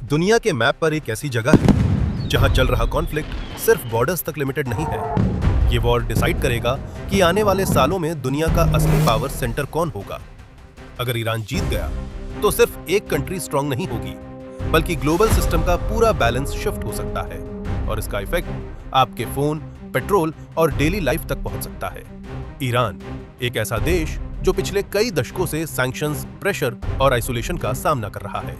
दुनिया के मैप पर एक ऐसी जगह है जहां चल रहा कॉन्फ्लिक्ट सिर्फ बॉर्डर्स तक लिमिटेड नहीं है। ये वॉर डिसाइड करेगा कि आने वाले सालों में दुनिया का असली पावर सेंटर कौन होगा। अगर ईरान जीत गया तो सिर्फ एक कंट्री स्ट्रांग नहीं होगी, बल्कि ग्लोबल सिस्टम का पूरा बैलेंस शिफ्ट हो सकता है और इसका इफेक्ट आपके फोन, पेट्रोल और डेली लाइफ तक पहुंच सकता है। ईरान एक ऐसा देश जो पिछले कई दशकों से सैंक्शंस, प्रेशर और आइसोलेशन का सामना कर रहा है।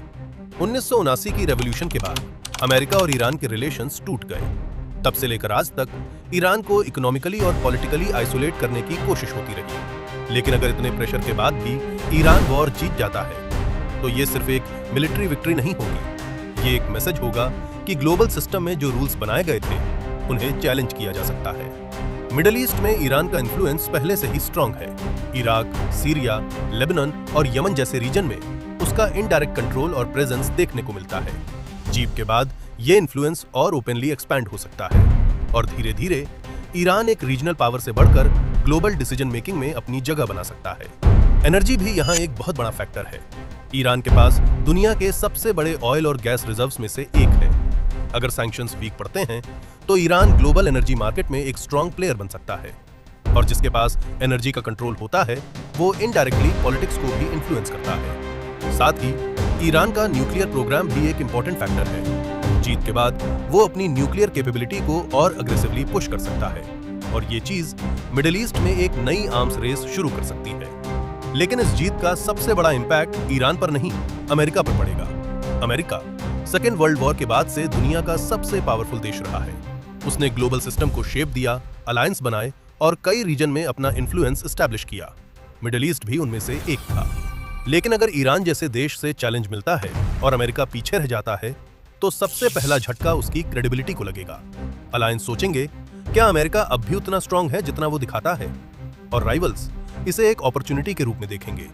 1979 की रेवोल्यूशन के बाद अमेरिका और ईरान के रिलेशंस टूट गए। तब से लेकर आज तक ईरान को इकोनॉमिकली और पॉलिटिकली आइसोलेट करने की कोशिश होती रही। लेकिन अगर इतने प्रेशर के बाद भी ईरान वॉर जीत जाता है तो ये सिर्फ एक मिलिट्री विक्ट्री नहीं होगी, ये एक मैसेज होगा कि ग्लोबल सिस्टम में जो रूल्स बनाए गए थे उन्हें चैलेंज किया जा सकता है। मिडिल ईस्ट में ईरान का इन्फ्लुएंस पहले से ही स्ट्रांग है। इराक, सीरिया, लेबनान और यमन जैसे रीजन में उसका इनडायरेक्ट कंट्रोल और प्रेजेंस देखने को मिलता है। जीत के बाद ये इन्फ्लुएंस और ओपनली एक्सपैंड हो सकता है और धीरे धीरे ईरान एक रीजनल पावर से बढ़कर ग्लोबल डिसीजन मेकिंग में अपनी जगह बना सकता है। एनर्जी भी यहाँ एक बहुत बड़ा फैक्टर है। ईरान के पास दुनिया के सबसे बड़े ऑयल और गैस रिजर्व्स में से एक है। अगर सैंक्शंस वीक पड़ते हैं तो ईरान ग्लोबल एनर्जी मार्केट में एक स्ट्रांग प्लेयर बन सकता है और जिसके पास एनर्जी का कंट्रोल होता है वो इनडायरेक्टली पॉलिटिक्स को भी इन्फ्लुएंस करता है। साथ ही ईरान का न्यूक्लियर प्रोग्राम भी एक इंपॉर्टेंट फैक्टर है। जीत के बाद वो अपनी न्यूक्लियर कैपेबिलिटी को और अग्रेसिवली पुश कर सकता है और ये चीज मिडिल ईस्ट में एक नई आर्म्स रेस शुरू कर सकती है। लेकिन इस जीत का सबसे बड़ा इंपैक्ट ईरान पर नहीं, अमेरिका पर पड़ेगा। अमेरिका सेकेंड वर्ल्ड वॉर के बाद से दुनिया का सबसे पावरफुल देश रहा है। उसने ग्लोबल सिस्टम को शेप दिया, अलायंस बनाए और कई रीजन में अपना इन्फ्लुएंस एस्टैब्लिश किया। मिडिल ईस्ट भी उनमें से एक था। लेकिन अगर ईरान जैसे देश से चैलेंज मिलता है और अमेरिका पीछे रह जाता है तो सबसे पहला झटका उसकी क्रेडिबिलिटी को लगेगा। अलायंस सोचेंगे, क्या अमेरिका अब भी उतना स्ट्रांग है जितना वो दिखाता है? और राइवल्स इसे एक अपॉर्चुनिटी के रूप में देखेंगे।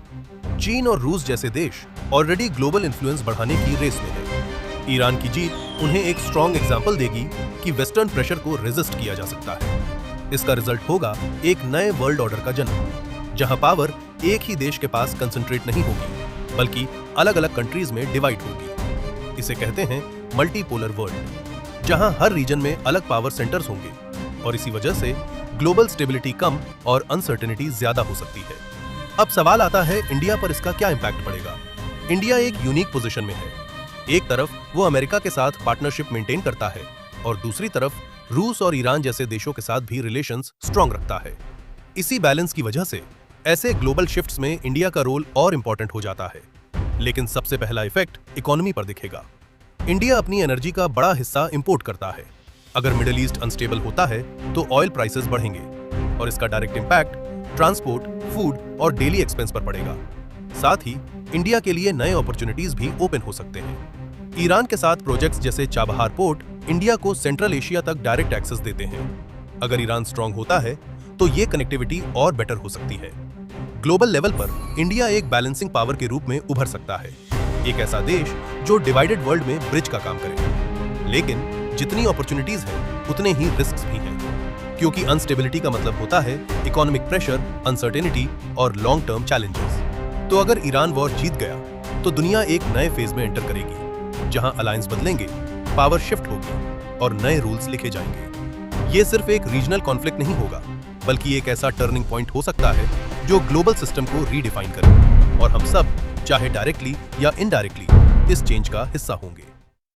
चीन और रूस जैसे देश ऑलरेडी ग्लोबल इन्फ्लुएंस बढ़ाने की रेस में है। ईरान की जीत उन्हें एक स्ट्रांग एग्जाम्पल देगी कि वेस्टर्न प्रेशर को रेजिस्ट किया जा सकता है। इसका रिजल्ट होगा एक नए वर्ल्ड ऑर्डर का जन्म, जहां पावर एक ही देश के पास कंसंट्रेट नहीं होगी बल्कि अलग अलग कंट्रीज में डिवाइड होगी। इसे कहते हैं मल्टीपोलर वर्ल्ड, जहां हर रीजन में अलग पावर सेंटर्स होंगे और इसी वजह से ग्लोबल स्टेबिलिटी कम और अनसर्टेनिटी ज्यादा हो सकती है। अब सवाल आता है, इंडिया पर इसका क्या इंपैक्ट पड़ेगा? इंडिया एक यूनिक पोजीशन में है। एक तरफ वो अमेरिका के साथ पार्टनरशिप मेंटेन करता है और दूसरी तरफ रूस और ईरान जैसे देशों के साथ भी रिलेशंस स्ट्रांग रखता है। इसी बैलेंस की वजह से ऐसे ग्लोबल शिफ्ट्स में इंडिया का रोल और इंपॉर्टेंट हो जाता है। लेकिन सबसे पहला इफेक्ट इकोनॉमी पर दिखेगा। इंडिया अपनी एनर्जी का बड़ा हिस्सा इंपोर्ट करता है। अगर मिडिल ईस्ट अनस्टेबल होता है तो ऑयल प्राइसेस बढ़ेंगे और इसका डायरेक्ट इंपैक्ट ट्रांसपोर्ट, फूड और डेली एक्सपेंस पर पड़ेगा। साथ ही इंडिया के लिए नए अपॉर्चुनिटीज भी ओपन हो सकते हैं। ईरान के साथ प्रोजेक्ट्स जैसे चाबहार पोर्ट इंडिया को सेंट्रल एशिया तक डायरेक्ट एक्सेस देते हैं। अगर ईरान स्ट्रांग होता है तो ये कनेक्टिविटी और बेटर हो सकती है। ग्लोबल लेवल पर इंडिया एक बैलेंसिंग पावर के रूप में उभर सकता है, एक ऐसा देश जो डिवाइडेड वर्ल्ड में ब्रिज का काम करे। लेकिन जितनी अपॉर्चुनिटीज हैं उतने ही रिस्क्स भी हैं, क्योंकि अनस्टेबिलिटी का मतलब होता है इकोनॉमिक प्रेशर, अनसर्टेनिटी और लॉन्ग टर्म चैलेंजेस। तो अगर ईरान वॉर जीत गया तो दुनिया एक नए फेज में एंटर करेगी, जहां अलायंस बदलेंगे, पावर शिफ्ट होगी और नए रूल्स लिखे जाएंगे। ये सिर्फ एक रीजनल कॉन्फ्लिक्ट नहीं होगा, बल्कि एक ऐसा टर्निंग पॉइंट हो सकता है जो ग्लोबल सिस्टम को रीडिफाइन करे और हम सब, चाहे डायरेक्टली या इनडायरेक्टली, इस चेंज का हिस्सा होंगे।